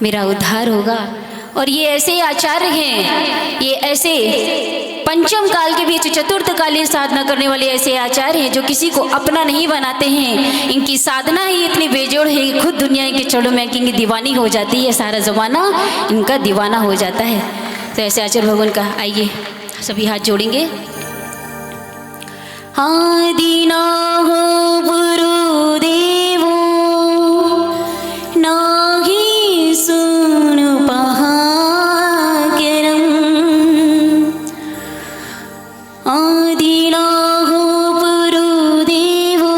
मेरा उद्धार होगा। और ये ऐसे आचार्य हैं, ये ऐसे पंचम काल के बीच चतुर्थ कालीन साधना करने वाले ऐसे आचार्य हैं जो किसी को अपना नहीं बनाते हैं। इनकी साधना ही इतनी बेजोड़ है कि खुद दुनिया के चढ़ों में इनकी दीवानी हो जाती है, सारा जमाना इनका दीवाना हो जाता है। तो ऐसे आचार्य भगवान का आइए सभी हाथ जोड़ेंगे। हाँ दीना हो गुरुदेवो नाही सुन पहाकरम, आदीना हो गुरुदेवो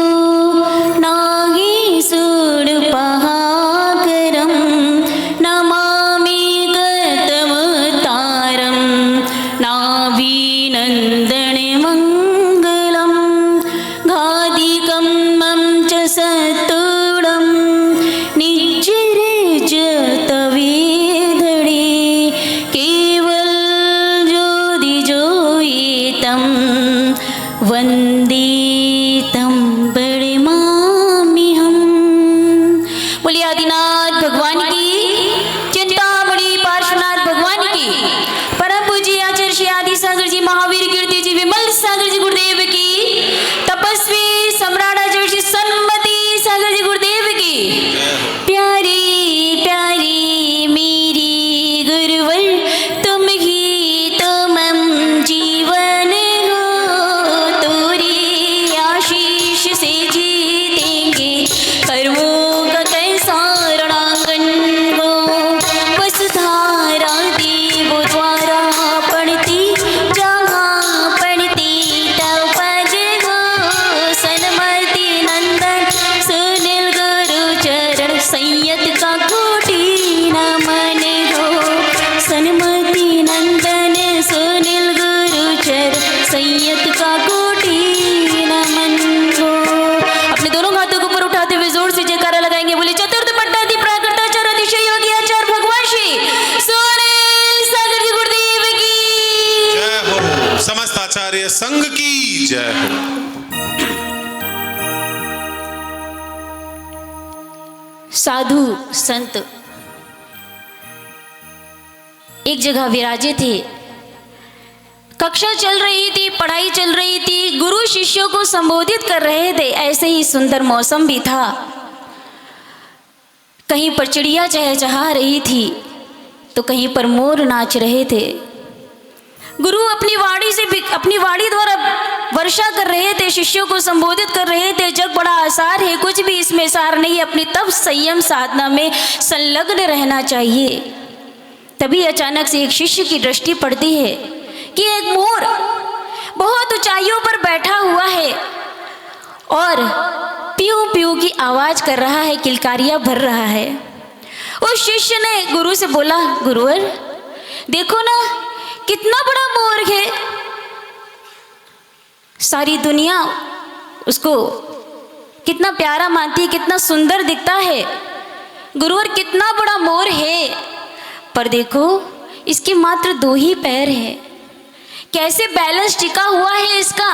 नाही सुन पहाकरम, नमामि गतवतारम नाभिनंदन मंगलम, घादिकं मम च सत्तुडं निज्जरजतवेदणे, केवल ज्योतिजोयितं वन्दे तं प्रणमाम्यहम्। बोलिए आदिनाथ भगवान की, चिंतामणि पार्श्वनाथ भगवान की, परम पूज्य आचार्य श्री आदि सागर जी, महावीर कीर्ति जी, विमल सागर जी गुरुदेव की, तपस्वी सम्राट आचार्य श्री सन्मति सागर जी गुरुदेव की। प्यारी प्यारी मेरी गुरुवर, तुम ही तो मम जीवन हो, तोरी आशीष से जीतेंगे कर्मों का कैसा रणांगन हो। वसुधारा देव द्वारा पढ़ती, जहाँ पढ़ती तब पज हो, सन्मति नंदन सुनील गुरु चरण संयत का कोटि नमन हो, सन्मति नंदन सुनील गुरु चरण संयत का कोटि नमन हो। अपने दोनों हाथों को ऊपर उठाते हुए जोर से जयकारा लगाएंगे। बोले चतुर्थ पट्टाधि प्राकृताचार्य अतिशय योगी आचार्य भगवान श्री सुनील सागर जी गुरुदेव की जय हो। समस्त आचार्य संघ की जय हो। साधु संत एक जगह विराजे थे। कक्षा चल रही थी, पढ़ाई चल रही थी, गुरु शिष्यों को संबोधित कर रहे थे। ऐसे ही सुंदर मौसम भी था। कहीं पर चिड़िया चहचहा रही थी तो कहीं पर मोर नाच रहे थे। गुरु अपनी वाणी द्वारा वर्षा कर रहे थे, शिष्यों को संबोधित कर रहे थे। जग बड़ा आसार है, कुछ भी इसमें सार नहीं है। अपनी तप संयम साधना में संलग्न रहना चाहिए। तभी अचानक से एक शिष्य की दृष्टि पड़ती है कि एक मोर बहुत ऊंचाइयों पर बैठा हुआ है और पीऊ पीऊ की आवाज कर रहा है, किलकारियां भर रहा है। उस शिष्य ने गुरु से बोला, गुरुवर देखो ना कितना बड़ा मोर है, सारी दुनिया उसको कितना प्यारा मानती है, कितना सुंदर दिखता है। गुरुवर कितना बड़ा मोर है, पर देखो इसके मात्र 2 ही पैर हैं, कैसे बैलेंस टिका हुआ है इसका।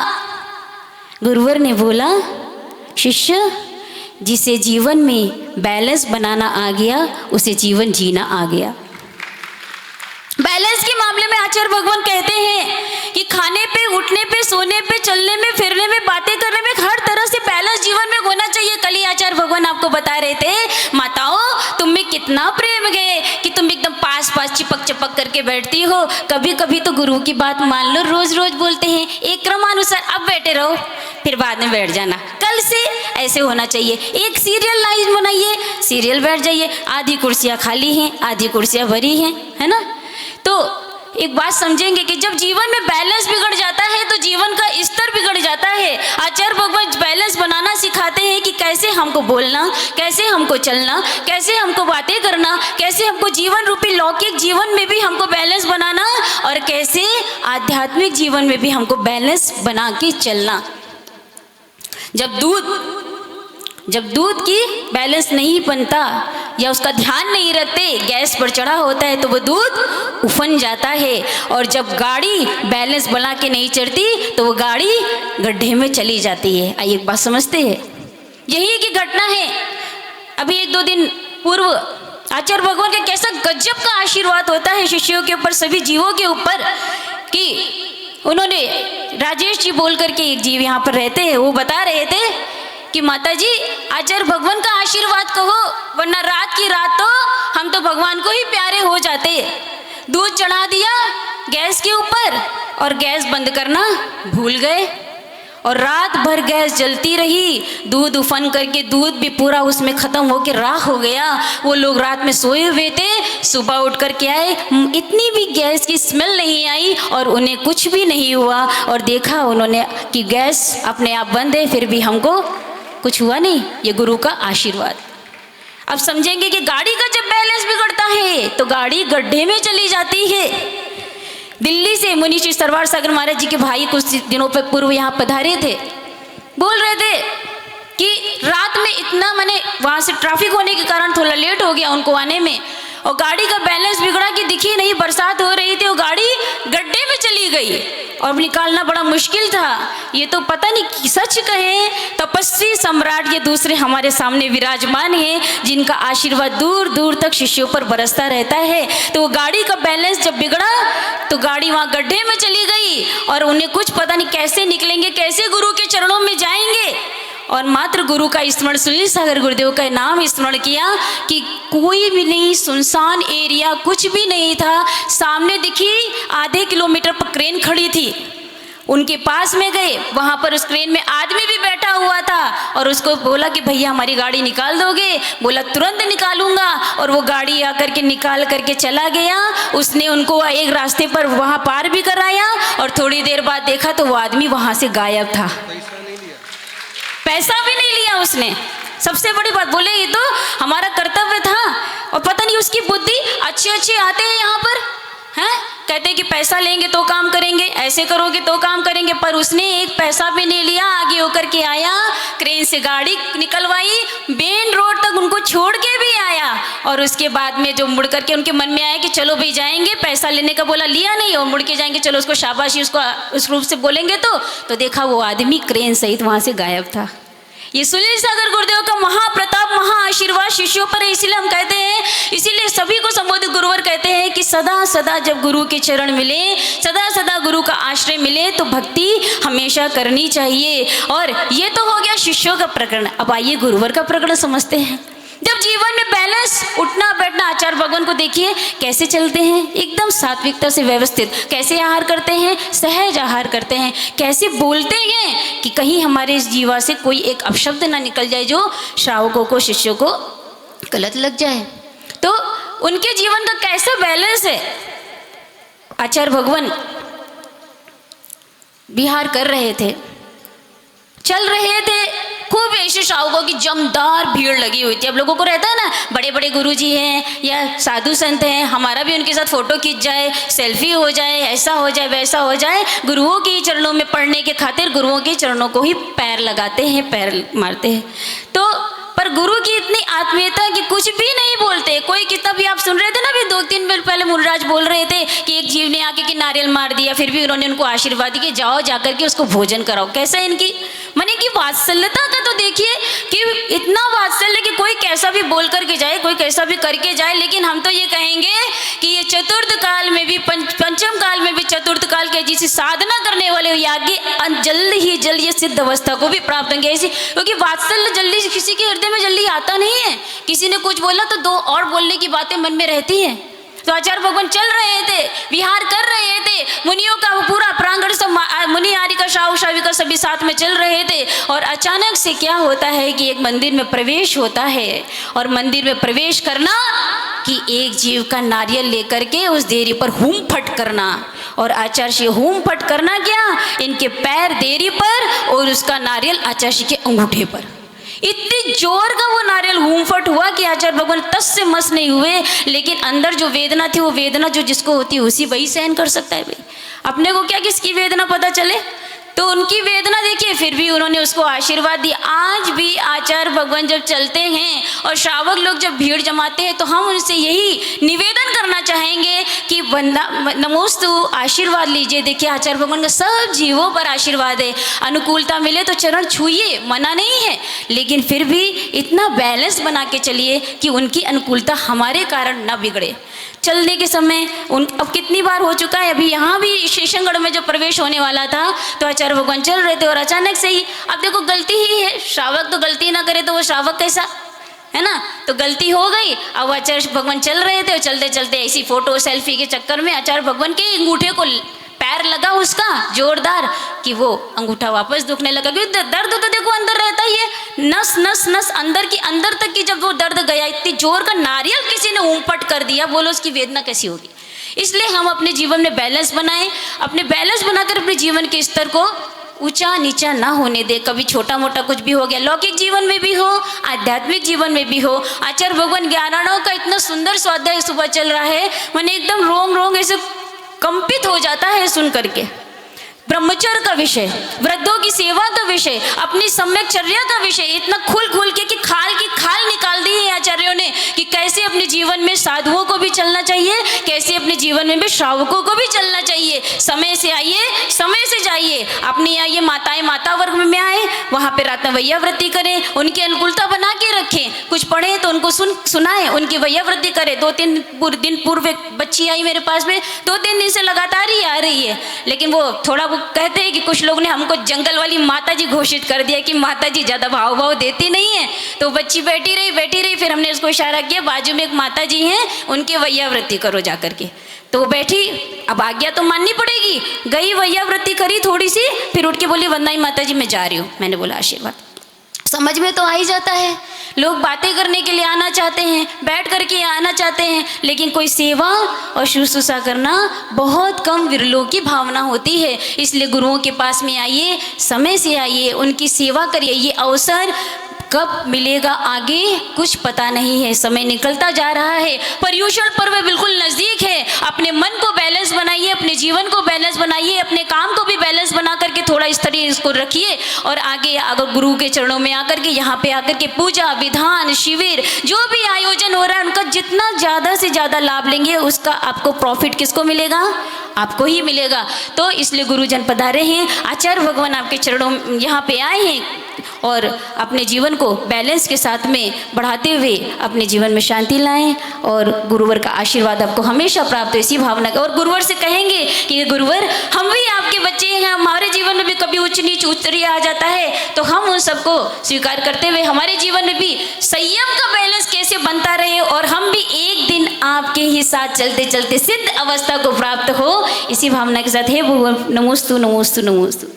गुरुवर ने बोला, शिष्य जिसे जीवन में बैलेंस बनाना आ गया उसे जीवन जीना आ गया। बैलेंस के मामले में आचार्य भगवान कहते हैं कि खाने पे, उठने पे, सोने पे, चलने में, फिरने में, बातें करने में, हर तरह से बैलेंस जीवन में होना चाहिए। कल ही आचार्य भगवान आपको बता रहे थे, माताओं तुम में कितना प्रेम है कि तुम एकदम पास पास चिपक चिपक करके बैठती हो। कभी कभी तो गुरु की बात मान लो, रोज रोज बोलते हैं एक क्रमानुसार, अब बैठे रहो फिर बाद में बैठ जाना। कल से ऐसे होना चाहिए। एक सीरियल लाइन बनाइए, सीरियल बैठ जाइए। आधी कुर्सियाँ खाली हैं, आधी कुर्सियाँ भरी हैं, है ना। तो एक बात समझेंगे कि जब जीवन में बैलेंस बिगड़ जाता है तो जीवन का स्तर बिगड़ जाता है। आचार्य भगवान बैलेंस बनाना सिखाते हैं कि कैसे हमको बोलना, कैसे हमको चलना, कैसे हमको बातें करना, कैसे हमको जीवन रूपी लौकिक जीवन में भी हमको बैलेंस बनाना और कैसे आध्यात्मिक जीवन में भी हमको बैलेंस बना के चलना। जब दूध की बैलेंस नहीं बनता या उसका ध्यान नहीं रखते, गैस पर चढ़ा होता है तो वो दूध उफन जाता है। और जब गाड़ी बैलेंस बना के नहीं चढ़ती तो वो गाड़ी गड्ढे में चली जाती है। आइए एक बात समझते हैं, यही की घटना है। अभी 1-2 दिन पूर्व आचार्य भगवान का कैसा गजब का आशीर्वाद होता है शिष्यों के ऊपर, सभी जीवों के ऊपर, कि उन्होंने राजेश जी बोल करके एक जीव यहाँ पर रहते हैं, वो बता रहे थे कि माता जी आचार्य भगवान का आशीर्वाद कहो, वरना रात की रात तो हम तो भगवान को ही प्यारे हो जाते। दूध चढ़ा दिया गैस के ऊपर और गैस बंद करना भूल गए, और रात भर गैस जलती रही, दूध उफन करके दूध भी पूरा उसमें ख़त्म होकर राख हो गया। वो लोग रात में सोए हुए थे, सुबह उठ कर के आए, इतनी भी गैस की स्मेल नहीं आई और उन्हें कुछ भी नहीं हुआ, और देखा उन्होंने कि गैस अपने आप बंद है, फिर भी हमको कुछ हुआ नहीं। ये गुरु का आशीर्वाद। अब समझेंगे कि गाड़ी का जब बैलेंस बिगड़ता है तो गाड़ी गड्ढे में चली जाती है। दिल्ली से मुनि श्री सरवार सागर महाराज जी के भाई कुछ दिनों पर पूर्व यहाँ पधारे थे, बोल रहे थे कि रात में इतना मैंने वहाँ से ट्रैफिक होने के कारण थोड़ा लेट हो गया उनको आने में, और गाड़ी का बैलेंस बिगड़ा कि दिखी नहीं, बरसात हो रही थी, वो गाड़ी गड्ढे में चली गई और निकालना बड़ा मुश्किल था। ये तो पता नहीं सच कहें तपस्वी सम्राट ये दूसरे हमारे सामने विराजमान हैं, जिनका आशीर्वाद दूर दूर तक शिष्यों पर बरसता रहता है। तो वो गाड़ी का बैलेंस जब बिगड़ा तो गाड़ी वहाँ गड्ढे में चली गई और उन्हें कुछ पता नहीं कैसे निकलेंगे, कैसे गुरु के चरणों में जाएंगे। और मात्र गुरु का स्मरण, सुनील सागर गुरुदेव का नाम स्मरण किया कि कोई भी नहीं, सुनसान एरिया, कुछ भी नहीं था। सामने दिखी आधे किलोमीटर पर क्रेन खड़ी थी, उनके पास में गए, वहाँ पर उस क्रेन में आदमी भी बैठा हुआ था और उसको बोला कि भैया हमारी गाड़ी निकाल दोगे? बोला तुरंत निकालूंगा, और वो गाड़ी आकर के निकाल करके चला गया। उसने उनको एक रास्ते पर वहाँ पार भी कराया और थोड़ी देर बाद देखा तो वो आदमी वहाँ से गायब था। पैसा भी नहीं लिया उसने। सबसे बड़ी बात, बोले ये तो हमारा कर्तव्य था, और पता नहीं उसकी बुद्धि, अच्छे अच्छे आते हैं यहाँ पर हैं, कहते हैं कि पैसा लेंगे तो काम करेंगे, ऐसे करोगे तो काम करेंगे, पर उसने एक पैसा भी नहीं लिया। आगे होकर के आया, क्रेन से गाड़ी निकलवाई, मेन रोड तक उनको छोड़ के भी आया, और उसके बाद में जो मुड़ करके उनके मन में आया कि चलो भाई जाएंगे, पैसा लेने का बोला, लिया नहीं, और मुड़ के जाएंगे, चलो उसको शाबाशी, उसको उस रूप से बोलेंगे तो देखा वो आदमी क्रेन सहित वहाँ से गायब था। ये सुनील सागर गुरुदेव का महाप्रताप, महा आशीर्वाद शिष्यों पर है। इसीलिए हम कहते हैं, इसीलिए सभी को संबोधित गुरुवर कहते हैं कि सदा सदा जब गुरु के चरण मिले, सदा सदा गुरु का आश्रय मिले तो भक्ति हमेशा करनी चाहिए। और ये तो हो गया शिष्यों का प्रकरण। अब आइए गुरुवर का प्रकरण समझते हैं। जब जीवन में बैलेंस, उठना बैठना, आचार्य भगवान को देखिए कैसे चलते हैं, एकदम सात्विकता से व्यवस्थित। कैसे आहार करते हैं? सहज आहार करते हैं। कैसे बोलते हैं कि कहीं हमारे इस जीवा से कोई एक अपशब्द ना निकल जाए जो श्रावकों को, शिष्यों को गलत लग जाए। तो उनके जीवन का कैसा बैलेंस है। आचार्य भगवान विहार कर रहे थे, चल रहे थे, खूब ऐसे श्रावकों की जमदार भीड़ लगी हुई थी। अब लोगों को रहता है ना, बड़े बड़े गुरुजी हैं या साधु संत हैं, हमारा भी उनके साथ फोटो खींच जाए, सेल्फी हो जाए, ऐसा हो जाए, वैसा हो जाए। गुरुओं के चरणों में पड़ने के खातिर गुरुओं के चरणों को ही पैर लगाते हैं, पैर मारते हैं। तो पर गुरु की इतनी आत्मीयता कि कुछ भी नहीं बोलते। कोई कितना भी, आप सुन रहे थे ना, अभी 2-3 मिनट पहले मुनिराज बोल रहे थे कि एक जीव ने आके कि नारियल मार दिया, फिर भी उन्होंने उनको आशीर्वाद दिया कि जाओ जाकर के उसको भोजन कराओ। कैसा इनकी माने कि वात्सल्यता का तो देखिए कि इतना वात्सल्य कि कोई कैसा भी बोल करके जाए, कोई कैसा भी करके जाए। लेकिन हम तो ये कहेंगे कि ये चतुर्थ काल में भी, पंचम काल में भी, चतुर्थ काल के जिसे साधना करने वाले यागी जल्द ही जल्द ये सिद्ध अवस्था को भी प्राप्त होंगे। ऐसी, क्योंकि वात्सल्य जल्दी किसी के हृदय में जल्दी आता नहीं है। किसी ने कुछ बोला तो 2 और बोलने की बातें मन में रहती हैं। तो आचार्य भगवान चल रहे थे, विहार कर रहे थे, मुनियों का पूरा प्रांगण सब, मुनि आदि का, श्रावक श्राविका सभी साथ में चल रहे थे। और अचानक से क्या होता है कि एक मंदिर में प्रवेश होता है, और मंदिर में प्रवेश करना कि एक जीव का नारियल लेकर के उस देरी पर हूम फट करना। और आचार्य श्री हूम फट करना क्या, इनके पैर देरी पर और उसका नारियल आचार्य श्री के अंगूठे पर। इतनी जोर का वो नारियल हूमफट हुआ कि आचार्य भगवान तस से मस नहीं हुए। लेकिन अंदर जो वेदना थी, वो वेदना जो जिसको होती है उसी वही सहन कर सकता है भाई। अपने को क्या किसकी वेदना पता चले, तो उनकी वेदना देखिए, फिर भी उन्होंने उसको आशीर्वाद दिया। आज भी आचार्य भगवान जब चलते हैं और श्रावक लोग जब भीड़ जमाते हैं, तो हम उनसे यही निवेदन करना चाहेंगे कि वंदा नमोस्तु आशीर्वाद लीजिए। देखिए आचार्य भगवान का सब जीवों पर आशीर्वाद है। अनुकूलता मिले तो चरण छूइए, मना नहीं है, लेकिन फिर भी इतना बैलेंस बना के चलिए कि उनकी अनुकूलता हमारे कारण न बिगड़े। चलने के समय अब कितनी बार हो चुका है, अभी यहाँ भी शेषनगढ़ में जो प्रवेश होने वाला था तो आचार्य भगवान चल रहे थे और अचानक से ही, अब देखो गलती ही है, श्रावक तो गलती ना करे तो वो श्रावक कैसा है ना, तो गलती हो गई। अब आचार्य भगवान चल रहे थे और चलते चलते ऐसी फोटो सेल्फी के चक्कर में आचार्य भगवान के अंगूठे को पैर लगा उसका जोरदार कि वो अंगूठा वापस दुखने लगा, क्योंकि दर्द तो देखो अंदर रहता ही है, नस नस नस अंदर की अंदर तक की जब वो दर्द गया, इतनी जोर का नारियल किसी ने ऊंपट कर दिया, बोलो उसकी वेदना कैसी होगी। इसलिए हम अपने जीवन में बैलेंस बनाएं, अपने बैलेंस बनाकर अपने जीवन के स्तर को ऊंचा नीचा ना होने दे। कभी छोटा मोटा कुछ भी हो गया, लौकिक जीवन में भी हो, आध्यात्मिक जीवन में भी हो। आचार्य भगवान ज्ञानार्णव का इतना सुंदर स्वाध्याय सुबह चल रहा है, मैंने एकदम रोम रोम ऐसे कंपित हो जाता है सुन करके। ब्रह्मचर्य का विषय, वृद्धों की सेवा का विषय, अपनी सम्यक चर्या का विषय, इतना खुल खुल के कि खाल की खाल निकाल दी है आचार्यों ने कि कैसे अपने जीवन में साधुओं को भी चलना चाहिए, कैसे अपने जीवन में भी श्रावकों को भी चलना चाहिए। समय से आइए, समय से जाइए। अपनी आइए माताएं माता वर्ग में आए, वहाँ पे रात में वैयावृत्ति करें, उनकी अनुकूलता बना के रखें। कुछ पढ़े तो उनको सुनाएं, उनकी वैयावृत्ति करें। 2-3 दिन पूर्व एक बच्ची आई मेरे पास में, 2-3 दिन से लगातार ही आ रही है, लेकिन वो थोड़ा कहते हैं कि कुछ लोग ने हमको जंगल वाली माता जी घोषित कर दिया कि माता जी ज़्यादा भाव भाव देती नहीं है। तो बच्ची बैठी रही, फिर हमने उसको इशारा किया, बाजू में एक माता जी हैं, उनकी वैयावृत्ति करो जा करके। तो वो बैठी, अब आज्ञा तो माननी पड़ेगी, गई वैयावृत्ति करी थोड़ी सी, फिर उठ के बोली वंदनाई माता जी मैं जा रही हूँ। मैंने बोला आशीर्वाद। समझ में तो आ ही जाता है, लोग बातें करने के लिए आना चाहते हैं, बैठ करके आना चाहते हैं, लेकिन कोई सेवा और शुश्रूषा करना बहुत कम विरलों की भावना होती है। इसलिए गुरुओं के पास में आइए, समय से आइए, उनकी सेवा करिए। ये अवसर कब मिलेगा आगे कुछ पता नहीं है, समय निकलता जा रहा है। पर्युषण पर्व बिल्कुल नज़दीक है। अपने मन को बैलेंस बनाइए, अपने जीवन को बैलेंस बनाइए, अपने काम को भी बैलेंस बना करके थोड़ा स्तरीय इसको रखिए और आगे अगर गुरु के चरणों में आकर के, यहाँ पे आकर के पूजा विधान शिविर जो भी आयोजन हो रहा है, उनका जितना ज़्यादा से ज़्यादा लाभ लेंगे उसका आपको प्रॉफिट किसको मिलेगा? आपको ही मिलेगा। तो इसलिए गुरुजन पधारे हैं, आचार्य भगवान आपके चरणों यहाँ पे आए हैं और अपने जीवन को बैलेंस के साथ में बढ़ाते हुए अपने जीवन में शांति लाएं और गुरुवर का आशीर्वाद आपको हमेशा प्राप्त हो, इसी भावना का। और गुरुवर से कहेंगे कि गुरुवर हम भी आपके बच्चे हैं, हमारे जीवन में भी कभी उच्च नीच उतरी आ जाता है, तो हम उन सबको स्वीकार करते हुए हमारे जीवन में भी संयम का बैलेंस कैसे बनता रहे और हम भी एक दिन आपके ही साथ चलते चलते सिद्ध अवस्था को प्राप्त हो, इसी भावना के साथ हे भगवान नमोस्तु नमोस्तु नमोस्तु।